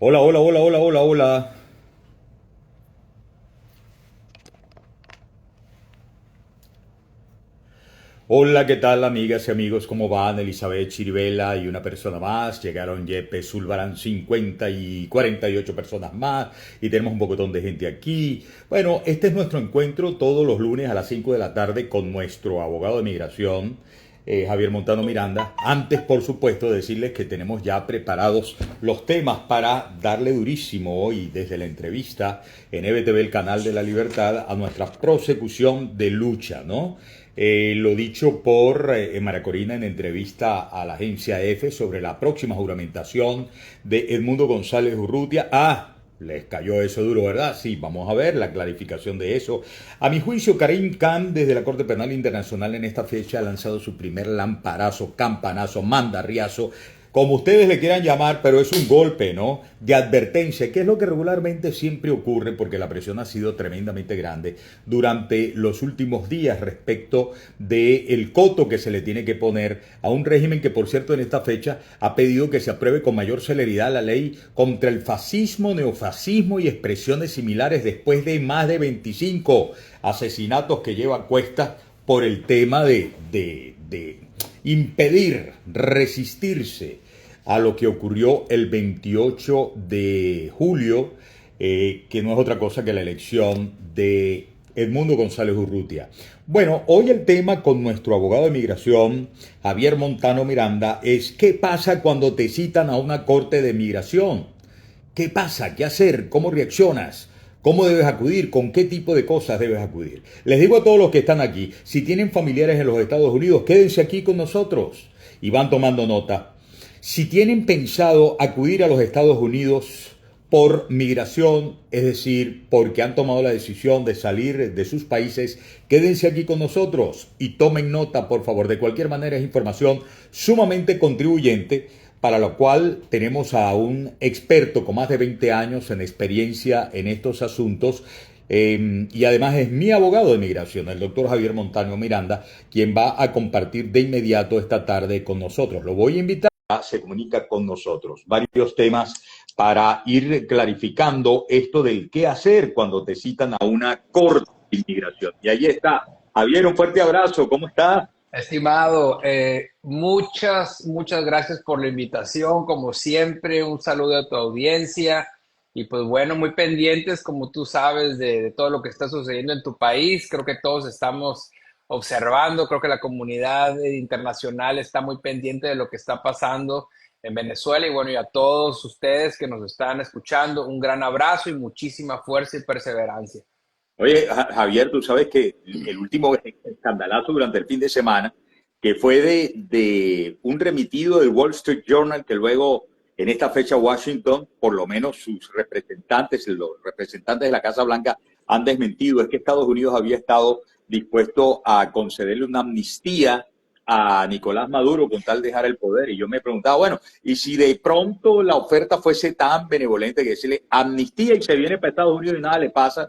Hola, hola, hola, hola, hola, hola. Hola, ¿qué tal, amigas y amigos? ¿Cómo van? Elizabeth Chirivela y una persona más. Llegaron Yepes Zulbarán 50 y 48 personas más. Y tenemos un pocotón de gente aquí. Bueno, este es nuestro encuentro todos los lunes a las 5 de la tarde con nuestro abogado de migración, Javier Montano Miranda. Antes, por supuesto, decirles que tenemos ya preparados los temas para darle durísimo hoy desde la entrevista en EBTV, el canal de la libertad, a nuestra prosecución de lucha, ¿no? Lo dicho por María Corina en entrevista a la agencia EFE sobre la próxima juramentación de Edmundo González Urrutia. Les cayó eso duro, ¿verdad? Sí, vamos a ver la clarificación de eso. A mi juicio, Karim Khan, desde la Corte Penal Internacional en esta fecha, ha lanzado su primer lamparazo, campanazo, mandarriazo, como ustedes le quieran llamar, pero es un golpe, ¿no? De advertencia, que es lo que regularmente siempre ocurre porque la presión ha sido tremendamente grande durante los últimos días respecto del coto que se le tiene que poner a un régimen que, por cierto, en esta fecha ha pedido que se apruebe con mayor celeridad la ley contra el fascismo, neofascismo y expresiones similares después de más de 25 asesinatos que lleva a cuestas por el tema de impedir, resistirse a lo que ocurrió el 28 de julio, que no es otra cosa que la elección de Edmundo González Urrutia. Bueno, hoy el tema con nuestro abogado de migración, Javier Montano Miranda, es ¿qué pasa cuando te citan a una corte de migración? ¿Qué pasa? ¿Qué hacer? ¿Cómo reaccionas? ¿Cómo debes acudir? ¿Con qué tipo de cosas debes acudir? Les digo a todos los que están aquí, si tienen familiares en los Estados Unidos, quédense aquí con nosotros y van tomando nota. Si tienen pensado acudir a los Estados Unidos por migración, es decir, porque han tomado la decisión de salir de sus países, quédense aquí con nosotros y tomen nota, por favor. De cualquier manera, es información sumamente contribuyente, para lo cual tenemos a un experto con más de 20 años en experiencia en estos asuntos. Y además es mi abogado de migración, el doctor Javier Montano Miranda, quien va a compartir de inmediato esta tarde con nosotros. Lo voy a invitar, se comunica con nosotros. Varios temas para ir clarificando esto del qué hacer cuando te citan a una corte de inmigración. Y ahí está. Javier, un fuerte abrazo. ¿Cómo estás? Estimado, muchas gracias por la invitación. Como siempre, un saludo a tu audiencia. Y pues bueno, muy pendientes, como tú sabes, de todo lo que está sucediendo en tu país. Creo que todos estamos observando, creo que la comunidad internacional está muy pendiente de lo que está pasando en Venezuela. Y bueno, y a todos ustedes que nos están escuchando, un gran abrazo y muchísima fuerza y perseverancia. Oye, Javier, tú sabes que el último escandalazo durante el fin de semana, que fue de un remitido del Wall Street Journal, que luego en esta fecha Washington, por lo menos sus representantes, los representantes de la Casa Blanca han desmentido, es que Estados Unidos había estado dispuesto a concederle una amnistía a Nicolás Maduro con tal de dejar el poder. Y yo me preguntaba, bueno, y si de pronto la oferta fuese tan benevolente que decirle amnistía y se viene para Estados Unidos y nada le pasa,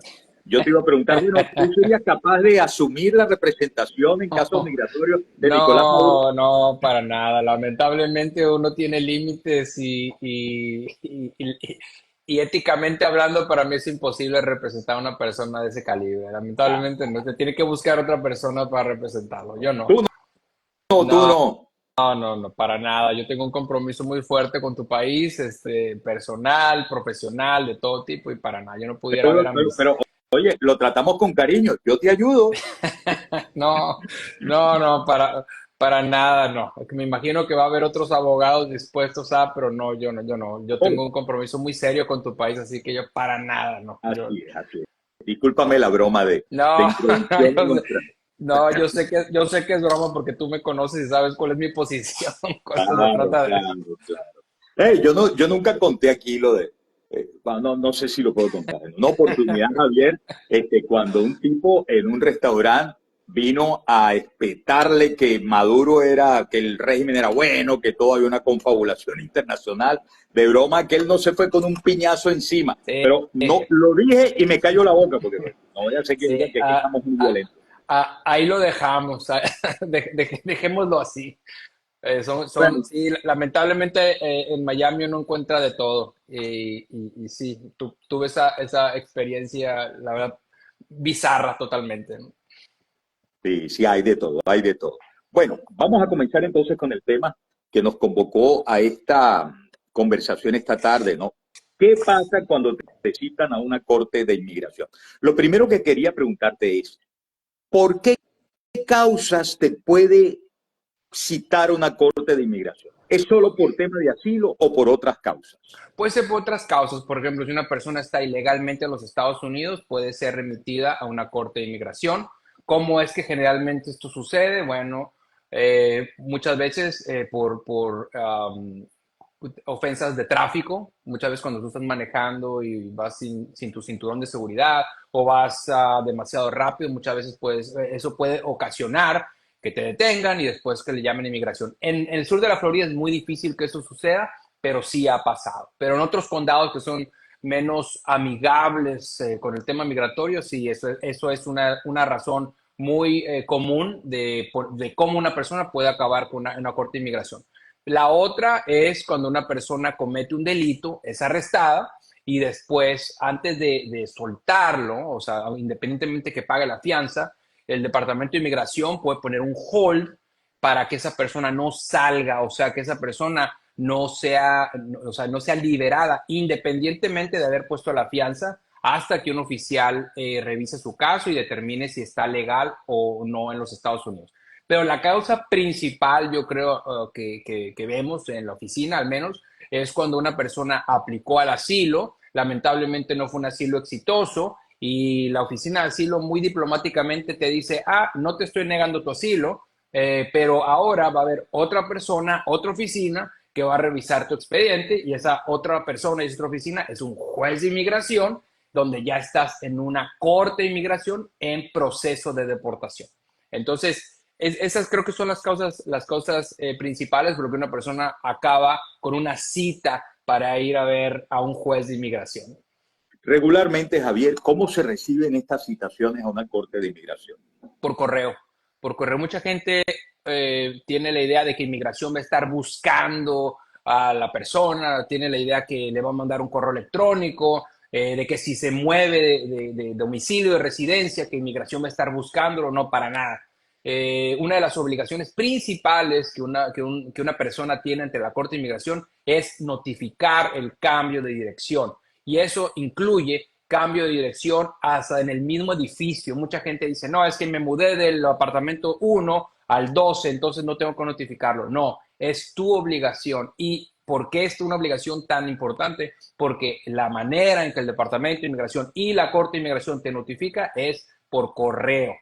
yo te iba a preguntar, bueno, ¿tú serías capaz de asumir la representación en casos migratorios de Nicolás Maduro? No, no, para nada. Lamentablemente uno tiene límites y éticamente hablando, para mí es imposible representar a una persona de ese calibre. Ah, Lamentablemente no, se tiene que buscar otra persona para representarlo. Yo no. tú no, tú No, no. no, para nada. Yo tengo un compromiso muy fuerte con tu país, personal, profesional, de todo tipo y para nada. Yo no pudiera ver a mis... Oye, lo tratamos con cariño, yo te ayudo. No, no, para nada, no. Me imagino que va a haber otros abogados dispuestos a, pero no, yo no, yo no. Yo Oh, tengo un compromiso muy serio con tu país, así que yo para nada, no. Yo, así es, así es. Discúlpame la broma de no, introducción de yo sé, nuestra. no, yo sé que es broma porque tú me conoces y sabes cuál es mi posición. Cuando se Claro, trata de, claro, claro. Yo nunca conté aquí lo de, no, no sé si lo puedo contar. En una oportunidad, Javier, cuando un tipo en un restaurante vino a espetarle que Maduro era, que el régimen era bueno, que todo había una confabulación internacional, de broma, que él no se fue con un piñazo encima. sí, Pero no lo dije y me cayó la boca, porque bueno, no voy a hacer que digan sí, que aquí estamos muy violentos. ahí lo dejamos, dejémoslo así. Bueno, Sí, lamentablemente en Miami uno encuentra de todo. Y sí, tuve esa experiencia, la verdad, bizarra totalmente, ¿no? sí, sí, hay de todo, hay de todo. Bueno, vamos a comenzar entonces con el tema que nos convocó a esta conversación esta tarde, ¿no? ¿Qué pasa cuando te citan a una corte de inmigración? Lo primero que quería preguntarte es, ¿por qué causas te puede citar una corte de inmigración? ¿Es solo por tema de asilo o por otras causas? Puede ser por otras causas. Por ejemplo, si una persona está ilegalmente en los Estados Unidos, puede ser remitida a una corte de inmigración. ¿Cómo es que generalmente esto sucede? Bueno, muchas veces ofensas de tráfico, muchas veces cuando tú estás manejando y vas sin tu cinturón de seguridad o vas demasiado rápido, muchas veces eso puede ocasionar que te detengan y después que le llamen inmigración. En el sur de la Florida es muy difícil que eso suceda, pero sí ha pasado. Pero en otros condados que son menos amigables con el tema migratorio, sí, eso es una razón muy común de cómo una persona puede acabar con una corte de inmigración. La otra es cuando una persona comete un delito, es arrestada y después, antes de soltarlo, o sea, independientemente que pague la fianza, el Departamento de Inmigración puede poner un hold para que esa persona no salga, o sea, que esa persona no sea liberada independientemente de haber puesto la fianza hasta que un oficial revise su caso y determine si está legal o no en los Estados Unidos. Pero la causa principal, yo creo que vemos en la oficina al menos, es cuando una persona aplicó al asilo, lamentablemente no fue un asilo exitoso y la oficina de asilo muy diplomáticamente te dice, no te estoy negando tu asilo, pero ahora va a haber otra persona, otra oficina que va a revisar tu expediente y esa otra persona y esa otra oficina es un juez de inmigración donde ya estás en una corte de inmigración en proceso de deportación. Entonces, esas creo que son las causas principales por lo que una persona acaba con una cita para ir a ver a un juez de inmigración. Regularmente, Javier, ¿cómo se reciben estas citaciones a una corte de inmigración? Por correo. Por correo, mucha gente tiene la idea de que inmigración va a estar buscando a la persona, tiene la idea que le va a mandar un correo electrónico, de que si se mueve de domicilio, de residencia, que inmigración va a estar buscándolo, no para nada. Una de las obligaciones principales que una persona tiene ante la Corte de Inmigración es notificar el cambio de dirección. Y eso incluye cambio de dirección hasta en el mismo edificio. Mucha gente dice, no, es que me mudé del apartamento 1 al 12, entonces no tengo que notificarlo. No, es tu obligación. ¿Y por qué es una obligación tan importante? Porque la manera en que el Departamento de Inmigración y la Corte de Inmigración te notifica es por correo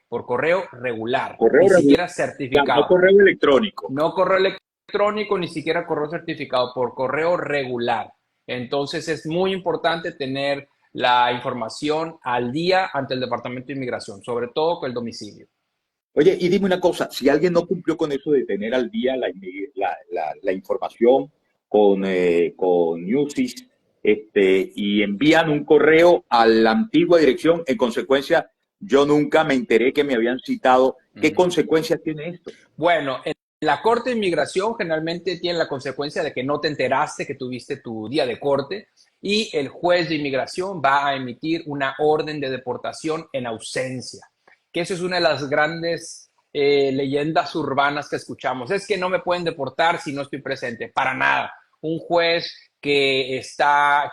regular, Correo ni regular, siquiera no certificado. correo electrónico. No correo electrónico, ni siquiera correo certificado, por correo regular. Entonces es muy importante tener la información al día ante el Departamento de Inmigración, sobre todo con el domicilio. Oye, y dime una cosa, si alguien no cumplió con eso de tener al día la información con Newsys, y envían un correo a la antigua dirección, en consecuencia, yo nunca me enteré que me habían citado. Uh ¿Qué -huh. consecuencias tiene esto? Bueno, en la Corte de Inmigración generalmente tiene la consecuencia de que no te enteraste que tuviste tu día de corte y el juez de inmigración va a emitir una orden de deportación en ausencia, que eso es una de las grandes leyendas urbanas que escuchamos. Es que no me pueden deportar si no estoy presente. Para nada. Un juez que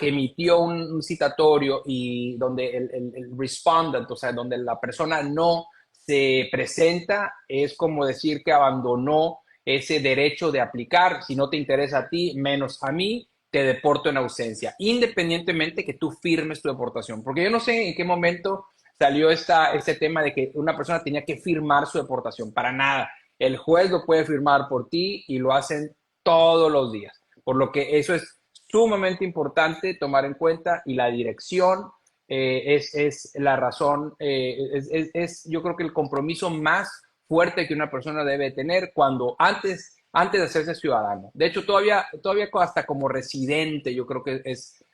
emitió un citatorio y donde el respondent, o sea, donde la persona no se presenta, es como decir que abandonó ese derecho de aplicar. Si no te interesa a ti, menos a mí, te deporto en ausencia, independientemente que tú firmes tu deportación. Porque yo no sé en qué momento salió este tema de que una persona tenía que firmar su deportación. Para nada. El juez lo puede firmar por ti y lo hacen todos los días. Por lo que eso es sumamente importante tomar en cuenta y la dirección es la razón, yo creo que el compromiso más fuerte que una persona debe tener antes de hacerse ciudadano. De hecho, todavía hasta como residente, yo creo que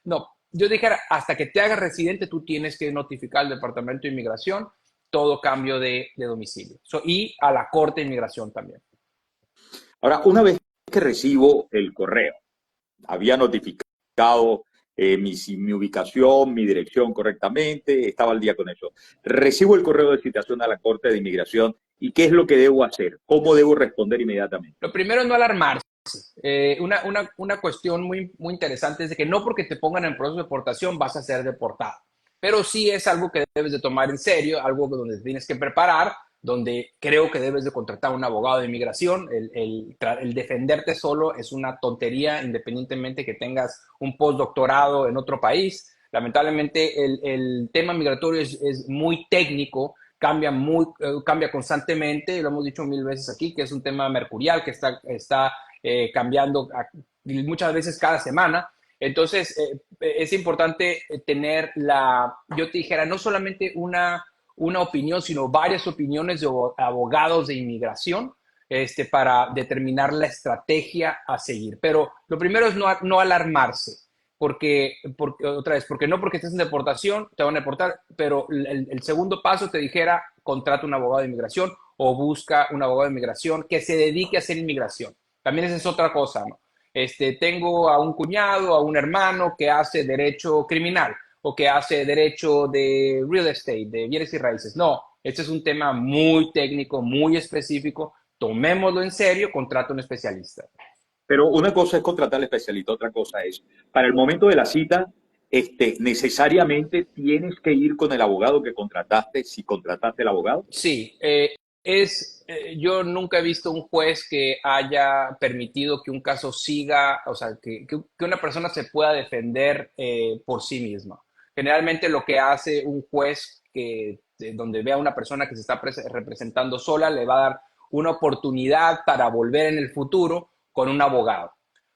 no, yo dijera, hasta que te hagas residente, tú tienes que notificar al Departamento de Inmigración todo cambio de domicilio. Y a la Corte de Inmigración también. Ahora, una vez que recibo el correo, había notificado mi ubicación, mi dirección correctamente, estaba al día con eso. Recibo el correo de citación a la Corte de Inmigración y ¿qué es lo que debo hacer? ¿Cómo debo responder inmediatamente? Lo primero es no alarmarse. Una cuestión muy interesante es de que no porque te pongan en proceso de deportación vas a ser deportado, pero sí es algo que debes de tomar en serio, algo donde te tienes que preparar, donde creo que debes de contratar a un abogado de inmigración. El defenderte solo es una tontería, independientemente que tengas un postdoctorado en otro país. Lamentablemente el tema migratorio es muy técnico, cambia constantemente, lo hemos dicho mil veces aquí, que es un tema mercurial que está cambiando muchas veces cada semana. Entonces, es importante tener yo te dijera, no solamente una opinión, sino varias opiniones de abogados de inmigración para determinar la estrategia a seguir. Pero lo primero es no alarmarse. Otra vez, porque no porque estés en deportación te van a deportar, pero el segundo paso te dijera, contrata un abogado de inmigración o busca un abogado de inmigración que se dedique a hacer inmigración. También esa es otra cosa, ¿no? Tengo a un cuñado, a un hermano que hace derecho criminal o que hace derecho de real estate, de bienes y raíces. No, este es un tema muy técnico, muy específico. Tomémoslo en serio, contrata un especialista. Pero una cosa es contratar al especialista, otra cosa es, para el momento de la cita, necesariamente tienes que ir con el abogado que contrataste, si contrataste el abogado. Sí, yo nunca he visto un juez que haya permitido que un caso siga, o sea, que una persona se pueda defender por sí misma. Generalmente lo que hace un juez donde ve a una persona que se está representando sola, le va a dar una oportunidad para volver en el futuro con un abogado.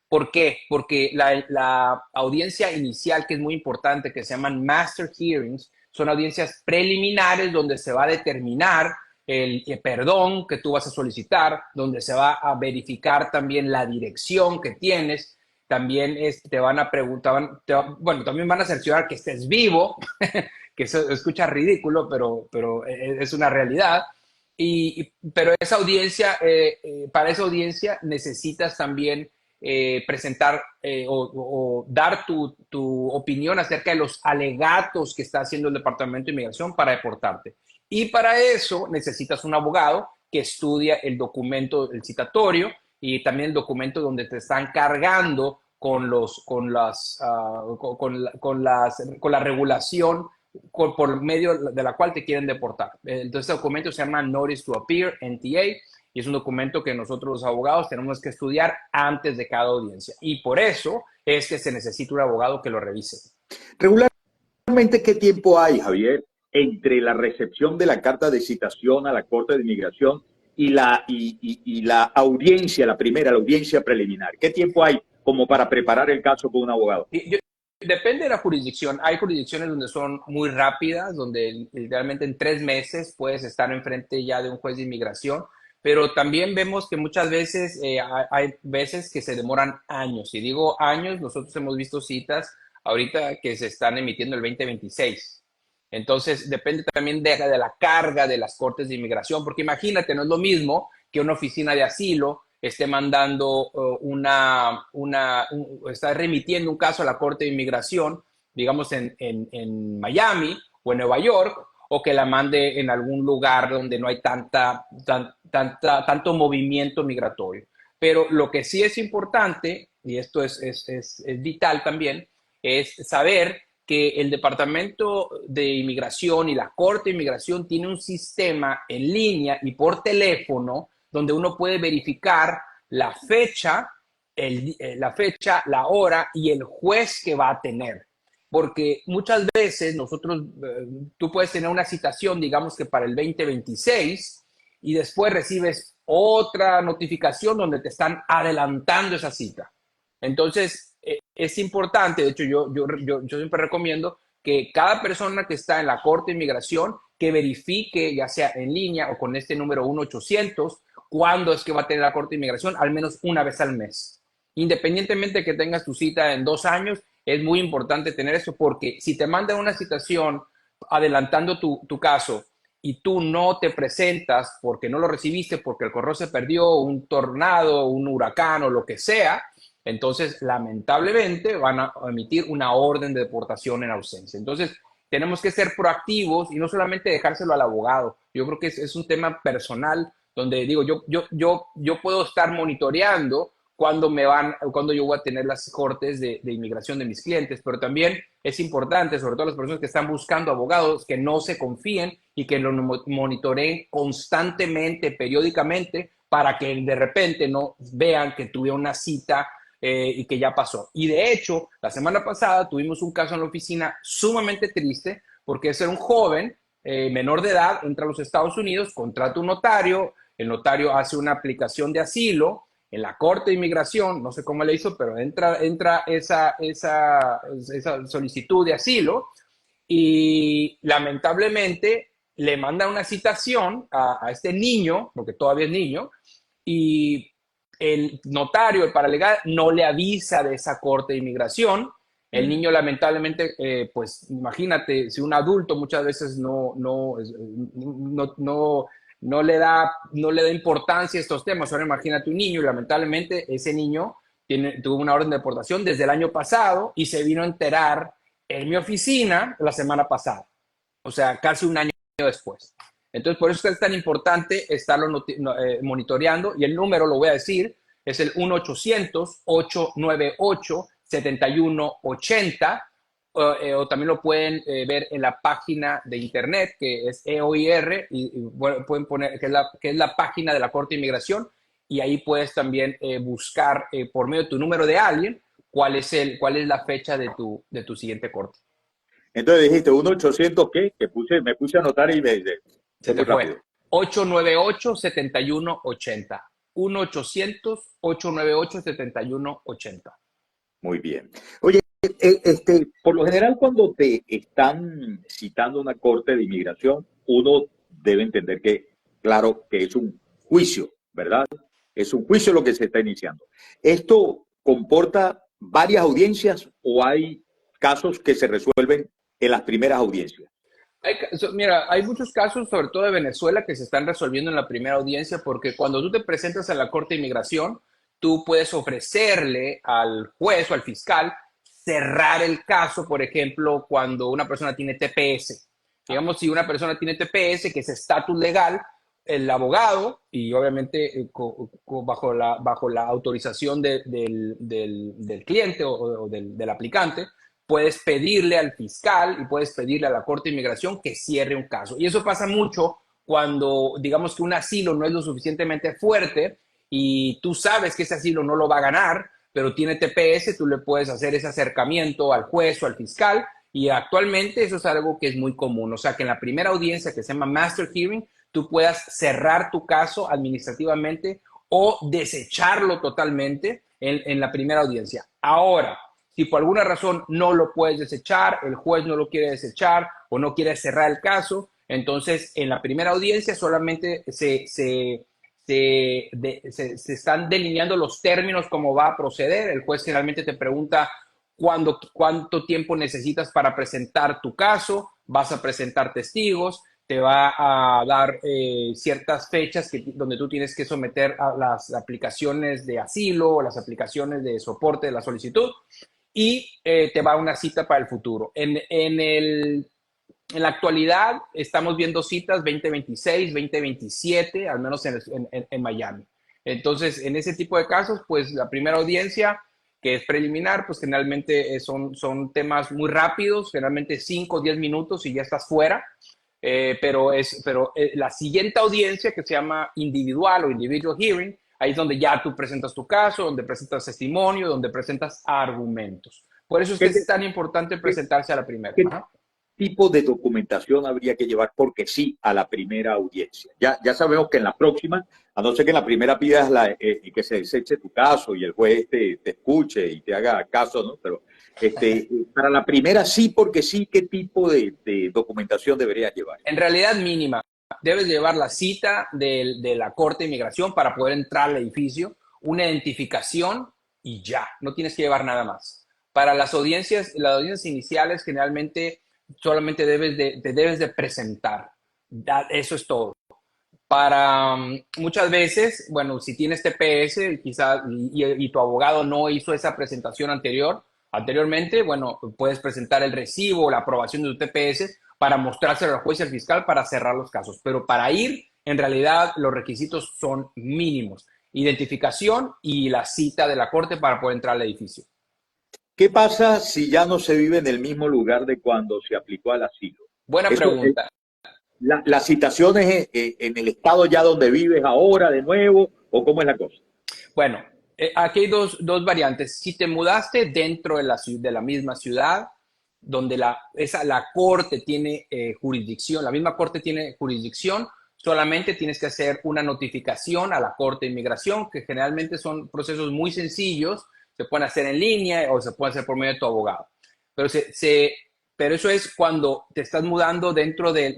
¿Por qué? Porque la audiencia inicial, que es muy importante, que se llaman master hearings, son audiencias preliminares donde se va a determinar el perdón que tú vas a solicitar, donde se va a verificar también la dirección que tienes. También te van a preguntar, bueno, también van a cerciorar que estés vivo, que eso escucha ridículo, pero es una realidad. Pero esa audiencia, para esa audiencia necesitas también presentar o dar tu opinión acerca de los alegatos que está haciendo el Departamento de Inmigración para deportarte. Y para eso necesitas un abogado que estudia el documento, el citatorio, y también el documento donde te están cargando con la regulación por medio de la cual te quieren deportar. Entonces, este documento se llama Notice to Appear, NTA, y es un documento que nosotros los abogados tenemos que estudiar antes de cada audiencia. Y por eso es que se necesita un abogado que lo revise. Regularmente, ¿qué tiempo hay, Javier, entre la recepción de la carta de citación a la Corte de Inmigración y la audiencia, la audiencia preliminar? ¿Qué tiempo hay como para preparar el caso con un abogado? Depende de la jurisdicción. Hay jurisdicciones donde son muy rápidas, donde literalmente en 3 meses puedes estar enfrente ya de un juez de inmigración, pero también vemos que muchas veces hay veces que se demoran años. Y digo años, nosotros hemos visto citas ahorita que se están emitiendo el 2026. Entonces, depende también de la carga de las cortes de inmigración, porque imagínate, no es lo mismo que una oficina de asilo esté mandando está remitiendo un caso a la Corte de Inmigración, digamos en Miami o en Nueva York, o que la mande en algún lugar donde no hay tanto movimiento migratorio. Pero lo que sí es importante, y esto es vital también, es saber que el Departamento de Inmigración y la Corte de Inmigración tiene un sistema en línea y por teléfono donde uno puede verificar la fecha, la hora y el juez que va a tener. Porque muchas veces tú puedes tener una citación, digamos que para el 2026, y después recibes otra notificación donde te están adelantando esa cita. Entonces, es importante, de hecho, yo siempre recomiendo que cada persona que está en la Corte de Inmigración que verifique, ya sea en línea o con este número 1-800, cuándo es que va a tener la Corte de Inmigración, al menos una vez al mes. Independientemente de que tengas tu cita en 2 años, es muy importante tener eso porque si te mandan una citación adelantando tu caso y tú no te presentas porque no lo recibiste, porque el correo se perdió, un tornado, un huracán o lo que sea, entonces lamentablemente van a emitir una orden de deportación en ausencia. Entonces tenemos que ser proactivos y no solamente dejárselo al abogado. Yo creo que es un tema personal donde digo, yo puedo estar monitoreando cuando yo voy a tener las cortes de inmigración de mis clientes, pero también es importante, sobre todo las personas que están buscando abogados, que no se confíen y que lo monitoreen constantemente, periódicamente, para que de repente no vean que tuve una cita y que ya pasó. Y de hecho, la semana pasada tuvimos un caso en la oficina sumamente triste, porque ese era un joven menor de edad, entra a los Estados Unidos, contrata un notario, el notario hace una aplicación de asilo, en la Corte de Inmigración, no sé cómo le hizo, pero entra esa solicitud de asilo y lamentablemente le manda una citación a este niño, porque todavía es niño, y el notario, el paralegal, no le avisa de esa Corte de Inmigración. El niño lamentablemente, pues imagínate, si un adulto muchas veces no le da importancia a estos temas. Ahora imagínate un niño y lamentablemente ese niño tuvo una orden de deportación desde el año pasado y se vino a enterar en mi oficina la semana pasada, o sea, casi un año después. Entonces, por eso es tan importante estarlo monitoreando y el número, lo voy a decir, es el 1-800-898-7180 o también lo pueden ver en la página de internet que es EOIR y bueno, pueden poner que es la página de la Corte de Inmigración y ahí puedes también buscar por medio de tu número de alien cuál es la fecha de tu siguiente corte. Entonces dijiste 1-800, ¿qué? Me puse a anotar y Se fue te muy fue. rápido. 898-7180. 1-800-898-7180. Muy bien. Oye, por lo general cuando te están citando una corte de inmigración, uno debe entender que, claro, que es un juicio, ¿verdad? Es un juicio lo que se está iniciando. ¿Esto comporta varias audiencias o hay casos que se resuelven en las primeras audiencias? Mira, hay muchos casos, sobre todo de Venezuela, que se están resolviendo en la primera audiencia, porque cuando tú te presentas a la Corte de Inmigración, tú puedes ofrecerle al juez o al fiscal cerrar el caso, por ejemplo, cuando una persona tiene TPS. Digamos, si una persona tiene TPS, que es estatus legal, el abogado, y obviamente bajo la autorización del cliente o del aplicante, puedes pedirle al fiscal y puedes pedirle a la Corte de Inmigración que cierre un caso. Y eso pasa mucho cuando, digamos que un asilo no es lo suficientemente fuerte y tú sabes que ese asilo no lo va a ganar, pero tiene TPS, tú le puedes hacer ese acercamiento al juez o al fiscal y actualmente eso es algo que es muy común. O sea, que en la primera audiencia que se llama Master Hearing, tú puedas cerrar tu caso administrativamente o desecharlo totalmente en la primera audiencia. Ahora, si por alguna razón no lo puedes desechar, el juez no lo quiere desechar o no quiere cerrar el caso, entonces en la primera audiencia solamente se están delineando los términos, cómo va a proceder. El juez generalmente te pregunta cuánto tiempo necesitas para presentar tu caso, vas a presentar testigos, te va a dar ciertas fechas donde tú tienes que someter a las aplicaciones de asilo o las aplicaciones de soporte de la solicitud y te va a una cita para el futuro. En la actualidad estamos viendo citas 2026, 2027, al menos en Miami. Entonces, en ese tipo de casos, pues la primera audiencia, que es preliminar, pues generalmente son temas muy rápidos, generalmente 5 o 10 minutos y ya estás fuera. Pero la siguiente audiencia, que se llama individual o individual hearing, ahí es donde ya tú presentas tu caso, donde presentas testimonio, donde presentas argumentos. Por eso es que ¿Qué, es tan importante qué, presentarse a la primera. qué Ajá. tipo de documentación habría que llevar porque sí a la primera audiencia? Ya sabemos que en la próxima, a no ser que en la primera pidas que se deseche tu caso y el juez te escuche y te haga caso, ¿no? Pero para la primera sí, porque sí, ¿qué tipo de documentación deberías llevar? En realidad mínima. Debes llevar la cita de la Corte de Inmigración para poder entrar al edificio, una identificación y ya. No tienes que llevar nada más. Para las audiencias iniciales generalmente solamente te debes de presentar. Eso es todo. Para muchas veces, bueno, si tienes TPS quizás y tu abogado no hizo esa presentación anteriormente, bueno, puedes presentar el recibo o la aprobación de tu TPS para mostrárselo al juez y al fiscal para cerrar los casos. Pero para ir, en realidad, los requisitos son mínimos. Identificación y la cita de la corte para poder entrar al edificio. ¿Qué pasa si ya no se vive en el mismo lugar de cuando se aplicó al asilo? Buena Eso, pregunta. ¿la citación es en el estado ya donde vives ahora de nuevo o cómo es la cosa? Bueno, aquí hay dos variantes. Si te mudaste dentro de la misma ciudad, donde la corte tiene jurisdicción, la misma corte tiene jurisdicción, solamente tienes que hacer una notificación a la corte de inmigración, que generalmente son procesos muy sencillos, se pueden hacer en línea o se pueden hacer por medio de tu abogado. Pero, pero eso es cuando te estás mudando dentro de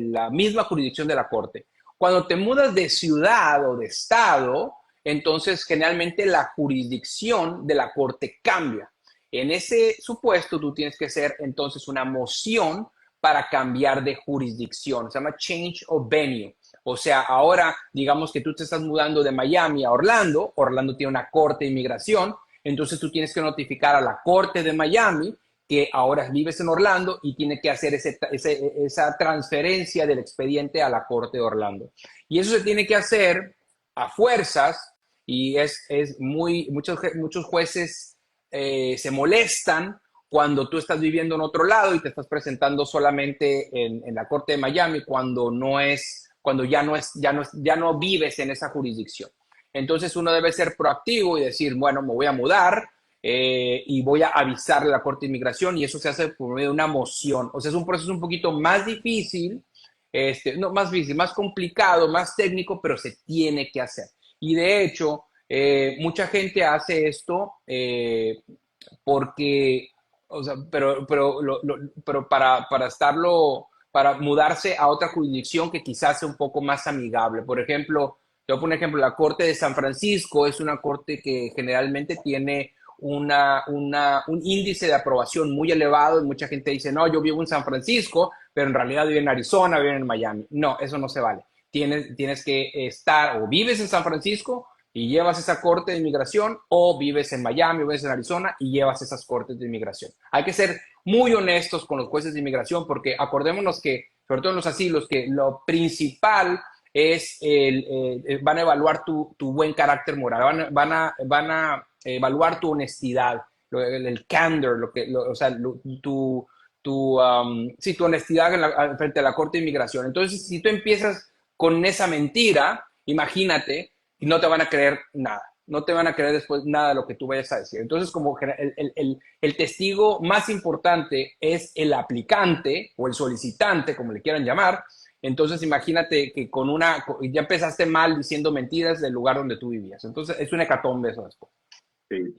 la misma jurisdicción de la corte. Cuando te mudas de ciudad o de estado, entonces generalmente la jurisdicción de la corte cambia. En ese supuesto, tú tienes que hacer entonces una moción para cambiar de jurisdicción. Se llama change of venue. O sea, ahora digamos que tú te estás mudando de Miami a Orlando. Orlando tiene una corte de inmigración. Entonces tú tienes que notificar a la corte de Miami que ahora vives en Orlando y tiene que hacer esa transferencia del expediente a la corte de Orlando. Y eso se tiene que hacer a fuerzas y muchos jueces se molestan cuando tú estás viviendo en otro lado y te estás presentando solamente en la corte de Miami cuando ya no vives en esa jurisdicción. Entonces uno debe ser proactivo y decir, bueno, me voy a mudar y voy a avisarle a la corte de inmigración y eso se hace por medio de una moción. O sea, es un proceso un poquito más difícil, no más difícil, más complicado, más técnico, pero se tiene que hacer. Y de hecho, mucha gente hace esto porque, o sea, pero para mudarse a otra jurisdicción que quizás sea un poco más amigable. Por ejemplo, te voy a poner un ejemplo, la Corte de San Francisco es una corte que generalmente tiene un índice de aprobación muy elevado y mucha gente dice, no, yo vivo en San Francisco, pero en realidad vivo en Arizona, vivo en Miami. No, eso no se vale. Tienes que estar o vives en San Francisco y llevas esa corte de inmigración o vives en Miami o vives en Arizona y llevas esas cortes de inmigración. Hay que ser muy honestos con los jueces de inmigración porque acordémonos que, sobre todo en los asilos, que lo principal es van a evaluar tu buen carácter moral, van a evaluar tu honestidad, el candor, o sea, sí, tu honestidad frente a la Corte de Inmigración. Entonces, si tú empiezas con esa mentira, imagínate, y no te van a creer nada. No te van a creer después nada de lo que tú vayas a decir. Entonces, como el testigo más importante es el aplicante o el solicitante, como le quieran llamar, entonces imagínate que ya empezaste mal diciendo mentiras del lugar donde tú vivías. Entonces, es un hecatombe eso después. Sí.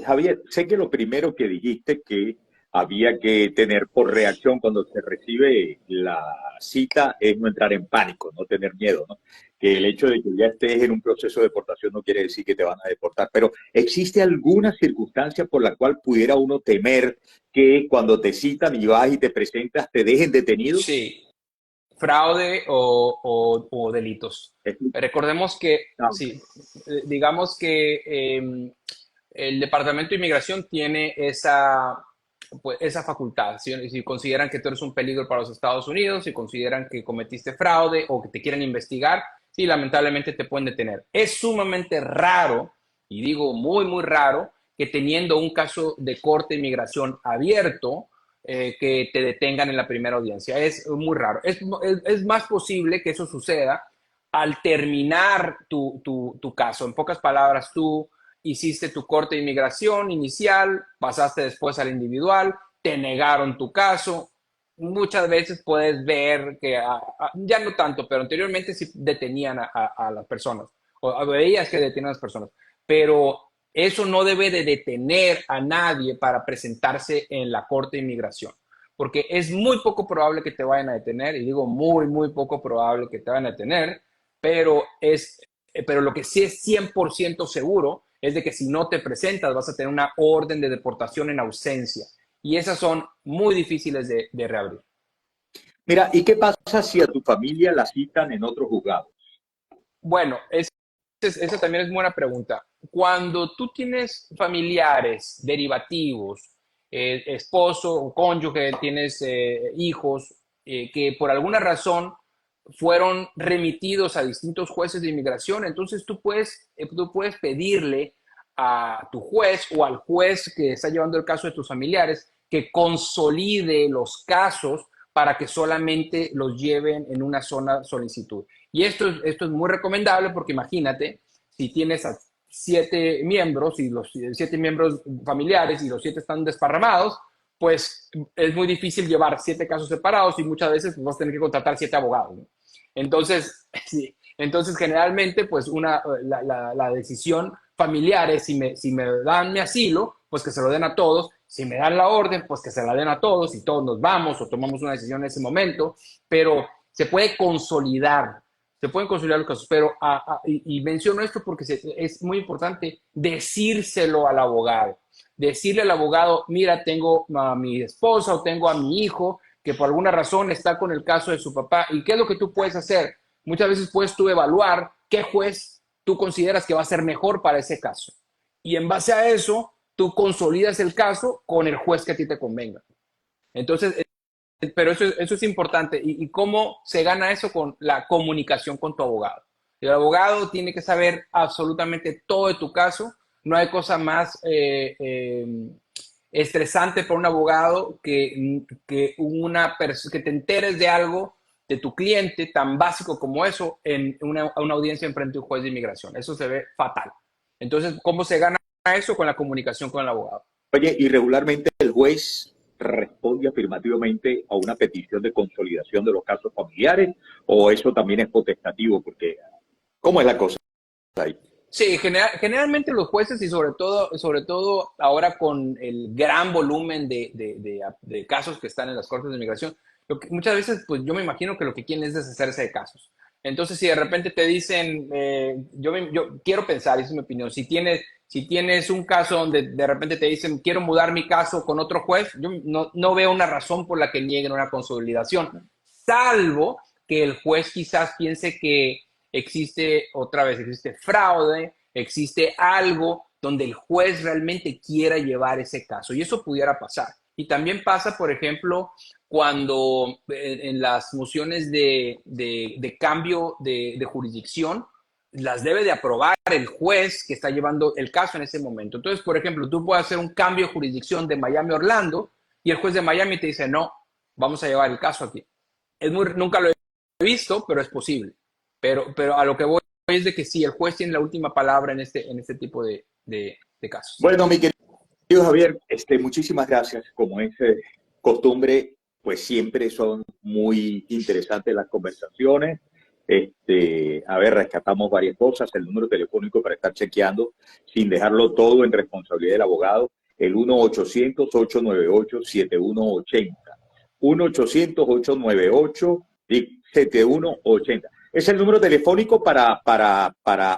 Javier, sé que lo primero que dijiste que había que tener por reacción cuando se recibe la cita es no entrar en pánico, no tener miedo, ¿no? Que el hecho de que ya estés en un proceso de deportación no quiere decir que te van a deportar, pero ¿existe alguna circunstancia por la cual pudiera uno temer que cuando te citan y vas y te presentas te dejen detenido? Sí, fraude o delitos. Recordemos que, sí, digamos que el Departamento de Inmigración tiene esa facultad. Si consideran que tú eres un peligro para los Estados Unidos, si consideran que cometiste fraude o que te quieren investigar, sí, lamentablemente te pueden detener. Es sumamente raro, y digo muy, muy raro, que teniendo un caso de corte de inmigración abierto, que te detengan en la primera audiencia. Es muy raro. Es más posible que eso suceda al terminar tu caso. En pocas palabras, tú hiciste tu corte de inmigración inicial, pasaste después al individual, te negaron tu caso. Muchas veces puedes ver que, ya no tanto, pero anteriormente sí detenían a las personas, o veías que detenían a las personas, pero eso no debe de detener a nadie para presentarse en la Corte de Inmigración, porque es muy poco probable que te vayan a detener, y digo muy, muy poco probable que te vayan a detener, pero, pero lo que sí es 100% seguro es de que si no te presentas vas a tener una orden de deportación en ausencia, y esas son muy difíciles de reabrir. Mira, ¿y qué pasa si a tu familia la citan en otro juzgado? Bueno, esa también es buena pregunta. Cuando tú tienes familiares derivativos, esposo o cónyuge, tienes hijos que por alguna razón fueron remitidos a distintos jueces de inmigración, entonces tú puedes pedirle a tu juez o al juez que está llevando el caso de tus familiares que consolide los casos para que solamente los lleven en una sola solicitud. Y esto es muy recomendable porque imagínate, si tienes a 7 miembros y los 7 miembros familiares y los 7 están desparramados, pues es muy difícil llevar 7 casos separados y muchas veces vas a tener que contratar 7 abogados, ¿no? Entonces, sí, entonces generalmente pues la decisión familiar es si me dan mi asilo, pues que se lo den a todos, si me dan la orden, pues que se la den a todos y todos nos vamos o tomamos una decisión en ese momento, pero se puede consolidar, se pueden consolidar los casos, pero y menciono esto porque es muy importante decírselo al abogado, decirle al abogado, mira, tengo a mi esposa o tengo a mi hijo que por alguna razón está con el caso de su papá. ¿Y qué es lo que tú puedes hacer? Muchas veces puedes tú evaluar qué juez tú consideras que va a ser mejor para ese caso. Y en base a eso, tú consolidas el caso con el juez que a ti te convenga. Entonces, pero eso es importante. ¿Y cómo se gana eso? Con la comunicación con tu abogado. El abogado tiene que saber absolutamente todo de tu caso. No hay cosa más estresante para un abogado que te enteres de algo de tu cliente tan básico como eso en una audiencia en frente a un juez de inmigración. Eso se ve fatal. Entonces, ¿cómo se gana eso? Con la comunicación con el abogado. Oye, y regularmente el juez responde afirmativamente a una petición de consolidación de los casos familiares, o eso también es potestativo, porque ¿cómo es la cosa ahí? Sí, generalmente los jueces y sobre todo ahora con el gran volumen de casos que están en las cortes de inmigración, muchas veces pues yo me imagino que lo que quieren es deshacerse de casos. Entonces si de repente te dicen, yo quiero pensar, esa es mi opinión, si tienes un caso donde de repente te dicen quiero mudar mi caso con otro juez, yo no veo una razón por la que nieguen una consolidación, salvo que el juez quizás piense que existe fraude, existe algo donde el juez realmente quiera llevar ese caso. Y eso pudiera pasar. Y también pasa, por ejemplo, cuando en las mociones de cambio de jurisdicción, las debe de aprobar el juez que está llevando el caso en ese momento. Entonces, por ejemplo, tú puedes hacer un cambio de jurisdicción de Miami a Orlando y el juez de Miami te dice, no, vamos a llevar el caso aquí. Nunca lo he visto, pero es posible. Pero a lo que voy es de que sí, el juez tiene la última palabra en este tipo de casos. Bueno, mi querido Javier, muchísimas gracias. Como es costumbre, pues siempre son muy interesantes las conversaciones. A ver, rescatamos varias cosas, el número telefónico para estar chequeando, sin dejarlo todo en responsabilidad del abogado, el 1-800-898-7180. 1-800-898-7180. Es el número telefónico para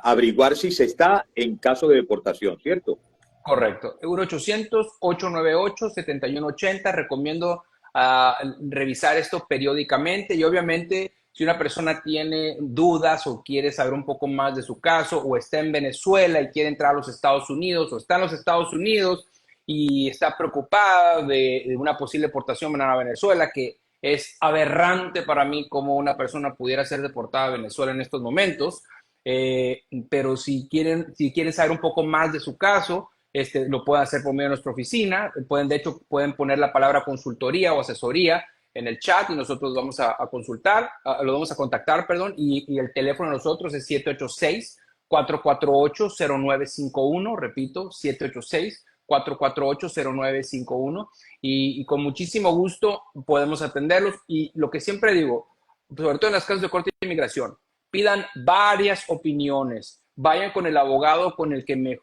averiguar si se está en caso de deportación, ¿cierto? Correcto. 1-800-898-7180. Recomiendo revisar esto periódicamente y obviamente si una persona tiene dudas o quiere saber un poco más de su caso o está en Venezuela y quiere entrar a los Estados Unidos o está en los Estados Unidos y está preocupada de una posible deportación a Venezuela, que es aberrante para mí cómo una persona pudiera ser deportada a Venezuela en estos momentos. Pero si quieren saber un poco más de su caso, lo pueden hacer por medio de nuestra oficina. De hecho, pueden poner la palabra consultoría o asesoría en el chat y nosotros vamos a consultar, lo vamos a contactar, perdón, y el teléfono de nosotros es 786-448-0951, repito, 786-448-0951 y con muchísimo gusto podemos atenderlos y lo que siempre digo, sobre todo en las casos de corte de inmigración, pidan varias opiniones, vayan con el abogado con el que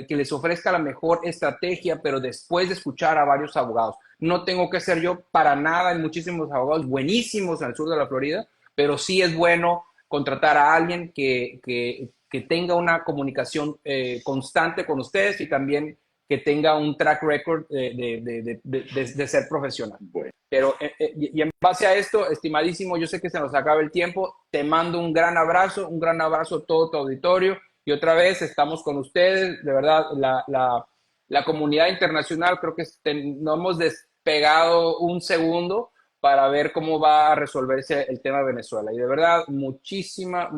les ofrezca la mejor estrategia, pero después de escuchar a varios abogados. No tengo que ser yo para nada, hay muchísimos abogados buenísimos en el sur de la Florida, pero sí es bueno contratar a alguien que tenga una comunicación constante con ustedes y también que tenga un track record de ser profesional. Bueno. Pero, y en base a esto, estimadísimo, yo sé que se nos acaba el tiempo, te mando un gran abrazo a todo tu auditorio, y otra vez estamos con ustedes, de verdad, la comunidad internacional, creo que no hemos despegado un segundo para ver cómo va a resolverse el tema de Venezuela. Y de verdad, muchísima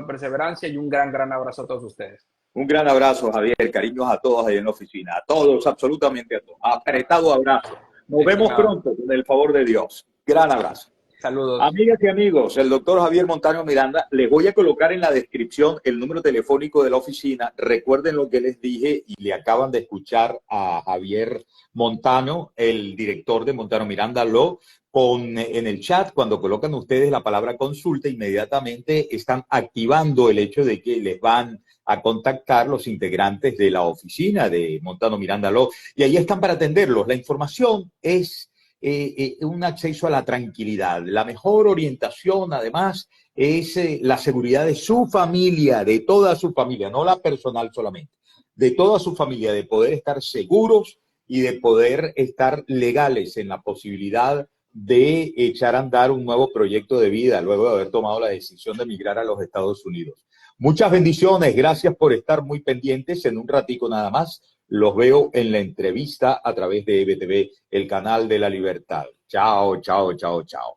perseverancia y un gran abrazo a todos ustedes. Un gran abrazo, Javier. Cariños a todos ahí en la oficina. A todos, absolutamente a todos. Apretado abrazo. Nos vemos pronto, con el favor de Dios. Gran abrazo. Saludos. Amigas y amigos, el doctor Javier Montano Miranda, les voy a colocar en la descripción el número telefónico de la oficina. Recuerden lo que les dije y le acaban de escuchar a Javier Montano, el director de Montano Miranda Law, en el chat. Cuando colocan ustedes la palabra consulta, inmediatamente están activando el hecho de que les van a contactar los integrantes de la oficina de Montano Miranda Law, y ahí están para atenderlos. La información es un acceso a la tranquilidad. La mejor orientación, además, es la seguridad de su familia, de toda su familia, no la personal solamente, de toda su familia, de poder estar seguros y de poder estar legales en la posibilidad de echar a andar un nuevo proyecto de vida luego de haber tomado la decisión de emigrar a los Estados Unidos. Muchas bendiciones, gracias por estar muy pendientes. En un ratico nada más los veo en la entrevista a través de EBTV, el canal de la libertad. Chao, chao, chao, chao.